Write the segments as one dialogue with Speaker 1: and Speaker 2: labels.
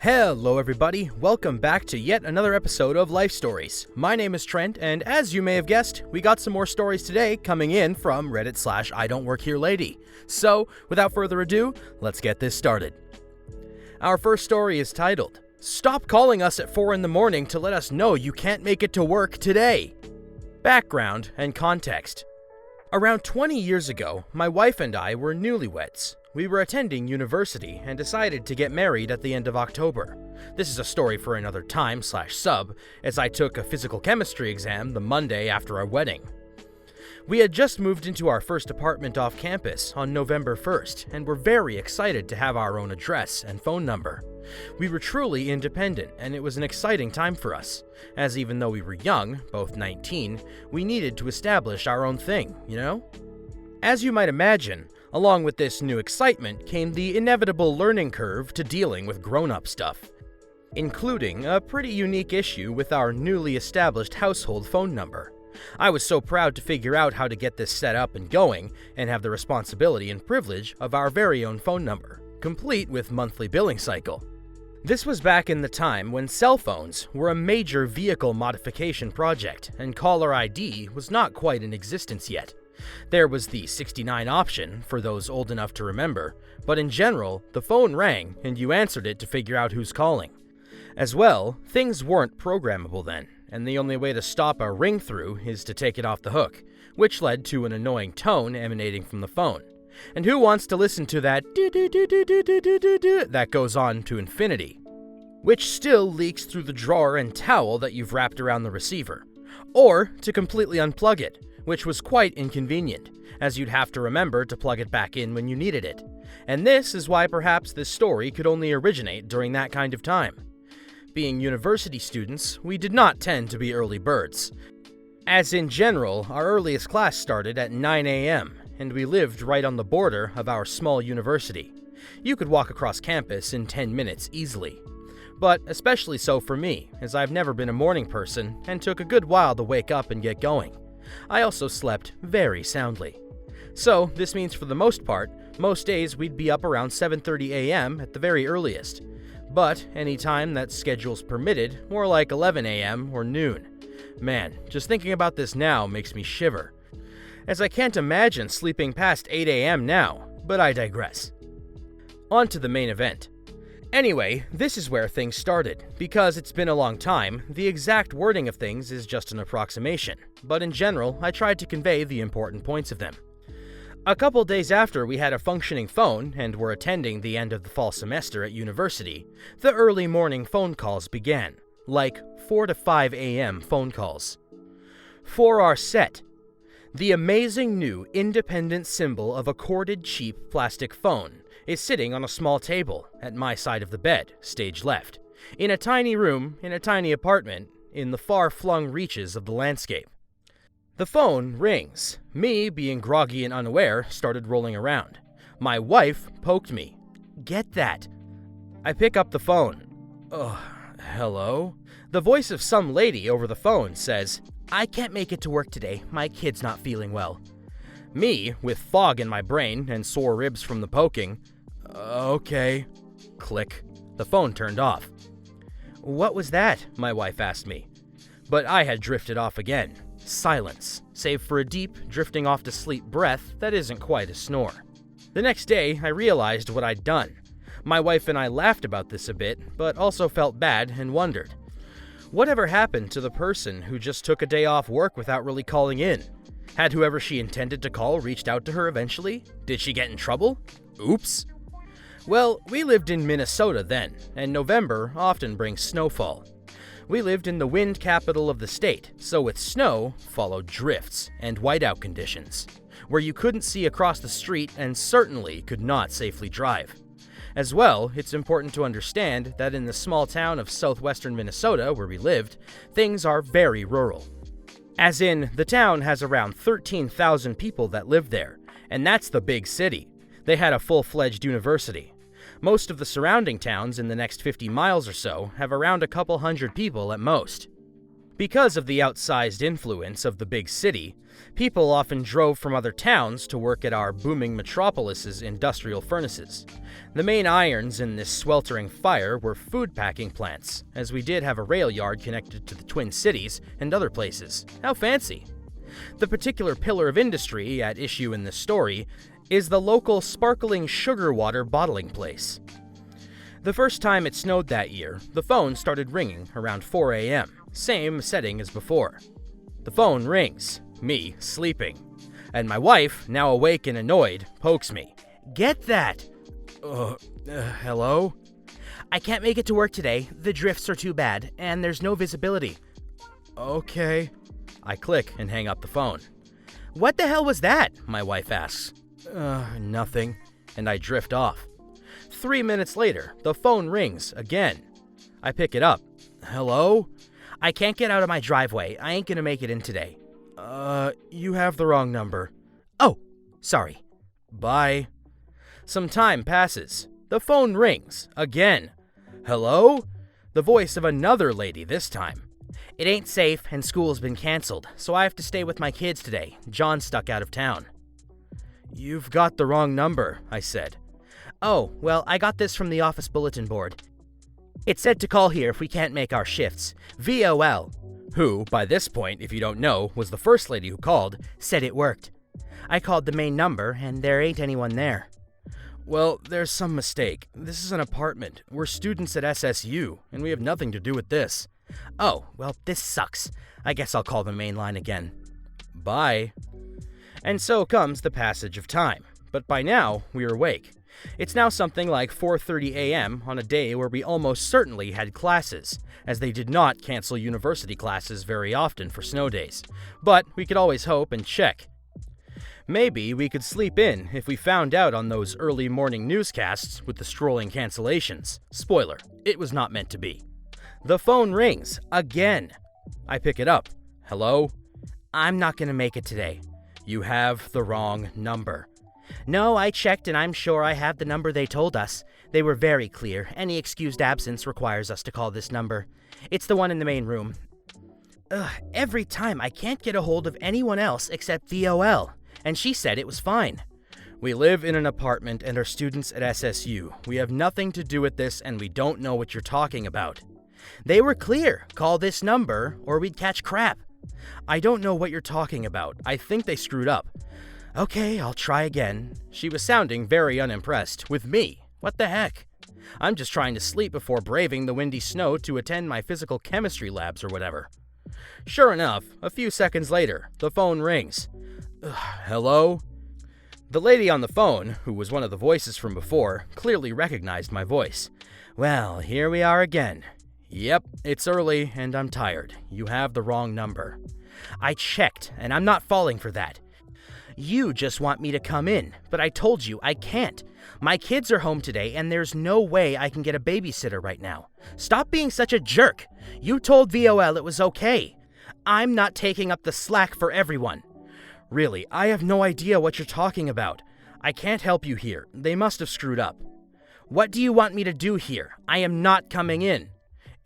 Speaker 1: Hello everybody, welcome back to yet another episode of Life Stories. My name is Trent, and as you may have guessed, we got some more stories today coming in from Reddit/idontworkherelady. So, without further ado, let's get this started. Our first story is titled, "Stop calling us at 4 in the morning to let us know you can't make it to work today." Background and context. Around 20 years ago, my wife and I were newlyweds. We were attending university and decided to get married at the end of October. This is a story for another time/sub, as I took a physical chemistry exam the Monday after our wedding. We had just moved into our first apartment off campus on November 1st and were very excited to have our own address and phone number. We were truly independent, and it was an exciting time for us, as even though we were young, both 19, we needed to establish our own thing, you know? As you might imagine, along with this new excitement came the inevitable learning curve to dealing with grown-up stuff, including a pretty unique issue with our newly established household phone number. I was so proud to figure out how to get this set up and going, and have the responsibility and privilege of our very own phone number, complete with monthly billing cycle. This was back in the time when cell phones were a major vehicle modification project, and caller ID was not quite in existence yet. There was the 69 option for those old enough to remember, but in general, the phone rang and you answered it to figure out who's calling. As well, things weren't programmable then, and the only way to stop a ring through is to take it off the hook, which led to an annoying tone emanating from the phone. And who wants to listen to that do-do-do-do-do-do-do-do that goes on to infinity, which still leaks through the drawer and towel that you've wrapped around the receiver, or to completely unplug it, which was quite inconvenient, as you'd have to remember to plug it back in when you needed it. And this is why perhaps this story could only originate during that kind of time. Being university students, we did not tend to be early birds. As in general, our earliest class started at 9 a.m., and we lived right on the border of our small university. You could walk across campus in 10 minutes easily. But especially so for me, as I've never been a morning person and took a good while to wake up and get going. I also slept very soundly. So this means for the most part, most days we'd be up around 7:30 a.m. at the very earliest. But any time that schedules permitted, more like 11 a.m. or noon. Man, just thinking about this now makes me shiver, as I can't imagine sleeping past 8 a.m. now, but I digress. On to the main event. Anyway, this is where things started. Because it's been a long time, the exact wording of things is just an approximation, but in general, I tried to convey the important points of them. A couple days after we had a functioning phone and were attending the end of the fall semester at university, the early morning phone calls began, like 4 to 5 a.m. phone calls. For our set, the amazing new independent symbol of a corded cheap plastic phone is sitting on a small table at my side of the bed, stage left, in a tiny room in a tiny apartment in the far-flung reaches of the landscape. The phone rings. Me, being groggy and unaware, started rolling around. My wife poked me. "Get that." I pick up the phone. Hello? The voice of some lady over the phone says, "I can't make it to work today. My kid's not feeling well." Me, with fog in my brain and sore ribs from the poking, "Okay." Click. The phone turned off. "What was that?" my wife asked me. But I had drifted off again. Silence, save for a deep, drifting off to sleep breath that isn't quite a snore. The next day, I realized what I'd done. My wife and I laughed about this a bit, but also felt bad and wondered, whatever happened to the person who just took a day off work without really calling in? Had whoever she intended to call reached out to her eventually? Did she get in trouble? Oops. Well, we lived in Minnesota then, and November often brings snowfall. We lived in the wind capital of the state, so with snow followed drifts and whiteout conditions, where you couldn't see across the street and certainly could not safely drive. As well, it's important to understand that in the small town of southwestern Minnesota where we lived, things are very rural. As in, the town has around 13,000 people that live there, and that's the big city. They had a full-fledged university. Most of the surrounding towns in the next 50 miles or so have around a couple hundred people at most. Because of the outsized influence of the big city, people often drove from other towns to work at our booming metropolis's industrial furnaces. The main irons in this sweltering fire were food packing plants, as we did have a rail yard connected to the Twin Cities and other places. How fancy! The particular pillar of industry at issue in this story is the local sparkling sugar water bottling place. The first time it snowed that year, the phone started ringing around 4 a.m., same setting as before. The phone rings, me sleeping, and my wife, now awake and annoyed, pokes me. "Get that!" Hello? "I can't make it to work today. The drifts are too bad, and there's no visibility." "Okay." I click and hang up the phone. "What the hell was that?" my wife asks. Nothing," and I drift off. 3 minutes later, the phone rings again. I pick it up. "Hello?" "I can't get out of my driveway. I ain't gonna make it in today." You have the wrong number." "Oh, sorry." "Bye." Some time passes. The phone rings again. "Hello?" The voice of another lady this time. "It ain't safe and school's been canceled, so I have to stay with my kids today. John's stuck out of town." "You've got the wrong number," I said. "Oh, well, I got this from the office bulletin board. It said to call here if we can't make our shifts. VOL," who, by this point, if you don't know, was the first lady who called, "said it worked. I called the main number, and there ain't anyone there." "Well, there's some mistake. This is an apartment. We're students at SSU, and we have nothing to do with this." "Oh, well, this sucks. I guess I'll call the main line again." "Bye." And so comes the passage of time. But by now, we're awake. It's now something like 4:30 a.m. on a day where we almost certainly had classes, as they did not cancel university classes very often for snow days. But we could always hope and check. Maybe we could sleep in if we found out on those early morning newscasts with the strolling cancellations. Spoiler, it was not meant to be. The phone rings again. I pick it up. "Hello?" "I'm not gonna make it today." "You have the wrong number." "No, I checked and I'm sure I have the number they told us. They were very clear. Any excused absence requires us to call this number. It's the one in the main room." Every time I can't get a hold of anyone else except VOL, and she said it was fine. "We live in an apartment and are students at SSU. We have nothing to do with this and we don't know what you're talking about." "They were clear. Call this number or we'd catch crap." "I don't know what you're talking about. I think they screwed up." "Okay, I'll try again." She was sounding very unimpressed. With me. What the heck? I'm just trying to sleep before braving the windy snow to attend my physical chemistry labs or whatever. Sure enough, a few seconds later, the phone rings. "Hello?" The lady on the phone, who was one of the voices from before, clearly recognized my voice. "Well, here we are again." "Yep, it's early and I'm tired. You have the wrong number." "I checked, and I'm not falling for that. You just want me to come in, but I told you I can't. My kids are home today, and there's no way I can get a babysitter right now. Stop being such a jerk. You told VOL it was okay. I'm not taking up the slack for everyone." "Really, I have no idea what you're talking about. I can't help you here. They must have screwed up." "What do you want me to do here? I am not coming in."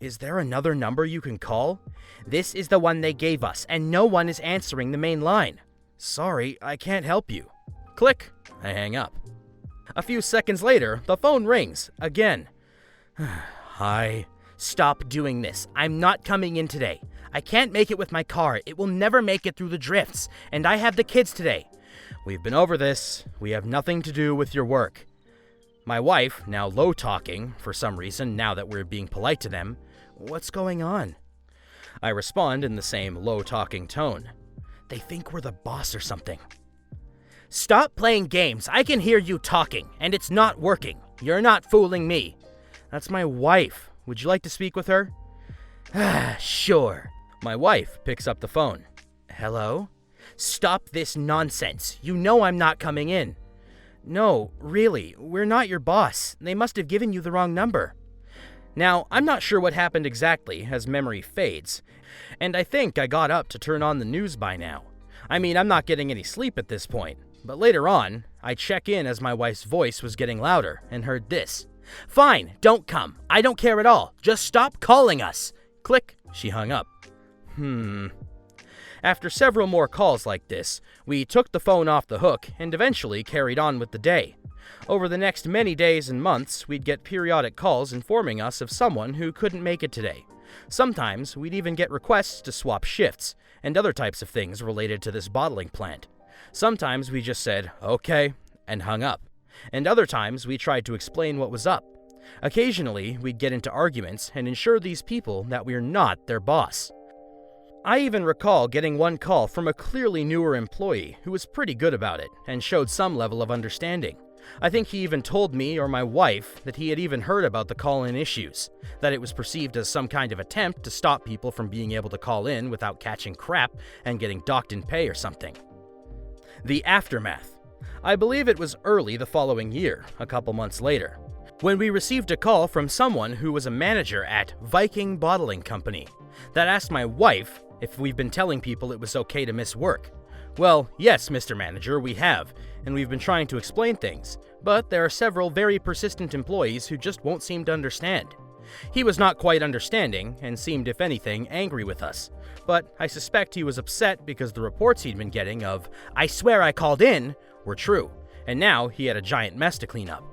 Speaker 1: "Is there another number you can call?" "This is the one they gave us, and no one is answering the main line." "Sorry, I can't help you." Click. I hang up. A few seconds later, the phone rings again. "Hi." "Stop doing this. I'm not coming in today. I can't make it with my car. It will never make it through the drifts, and I have the kids today." "We've been over this. We have nothing to do with your work." My wife, now low-talking, for some reason, now that we're being polite to them. "What's going on?" I respond in the same low-talking tone. "They think we're the boss or something." "Stop playing games. I can hear you talking, and it's not working. You're not fooling me." "That's my wife. Would you like to speak with her?" Sure." My wife picks up the phone. "Hello?" "Stop this nonsense. You know I'm not coming in." "No, really, we're not your boss. They must have given you the wrong number." Now, I'm not sure what happened exactly as memory fades, and I think I got up to turn on the news by now. I mean, I'm not getting any sleep at this point, but later on, I check in as my wife's voice was getting louder and heard this. "Fine, don't come. I don't care at all. Just stop calling us." Click, she hung up. After several more calls like this, we took the phone off the hook and eventually carried on with the day. Over the next many days and months, we'd get periodic calls informing us of someone who couldn't make it today. Sometimes we'd even get requests to swap shifts and other types of things related to this bottling plant. Sometimes we just said, okay, and hung up. And other times we tried to explain what was up. Occasionally, we'd get into arguments and ensure these people that we're not their boss. I even recall getting one call from a clearly newer employee who was pretty good about it and showed some level of understanding. I think he even told me or my wife that he had even heard about the call-in issues, that it was perceived as some kind of attempt to stop people from being able to call in without catching crap and getting docked in pay or something. The aftermath. I believe it was early the following year, a couple months later, when we received a call from someone who was a manager at Viking Bottling Company that asked my wife if we've been telling people it was okay to miss work. Well, yes, Mr. Manager, we have, and we've been trying to explain things, but there are several very persistent employees who just won't seem to understand. He was not quite understanding and seemed, if anything, angry with us, but I suspect he was upset because the reports he'd been getting of, "I swear I called in," were true, and now he had a giant mess to clean up.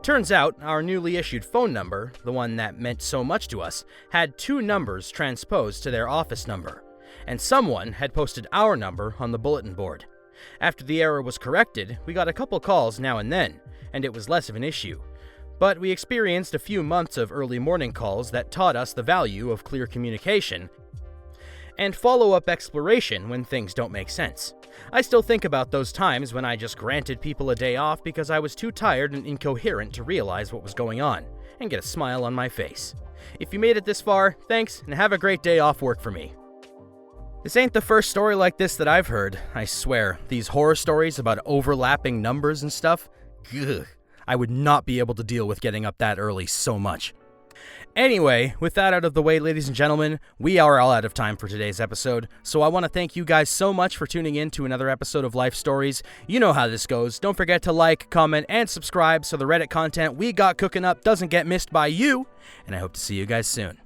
Speaker 1: Turns out, our newly issued phone number, the one that meant so much to us, had two numbers transposed to their office number, and someone had posted our number on the bulletin board. After the error was corrected, we got a couple calls now and then, and it was less of an issue. But we experienced a few months of early morning calls that taught us the value of clear communication and follow-up exploration when things don't make sense. I still think about those times when I just granted people a day off because I was too tired and incoherent to realize what was going on, and get a smile on my face. If you made it this far, thanks, and have a great day off work for me. This ain't the first story like this that I've heard, I swear. These horror stories about overlapping numbers and stuff, ugh, I would not be able to deal with getting up that early so much. Anyway, with that out of the way, ladies and gentlemen, we are all out of time for today's episode, so I want to thank you guys so much for tuning in to another episode of Life Stories. You know how this goes. Don't forget to like, comment, and subscribe so the Reddit content we got cooking up doesn't get missed by you, and I hope to see you guys soon.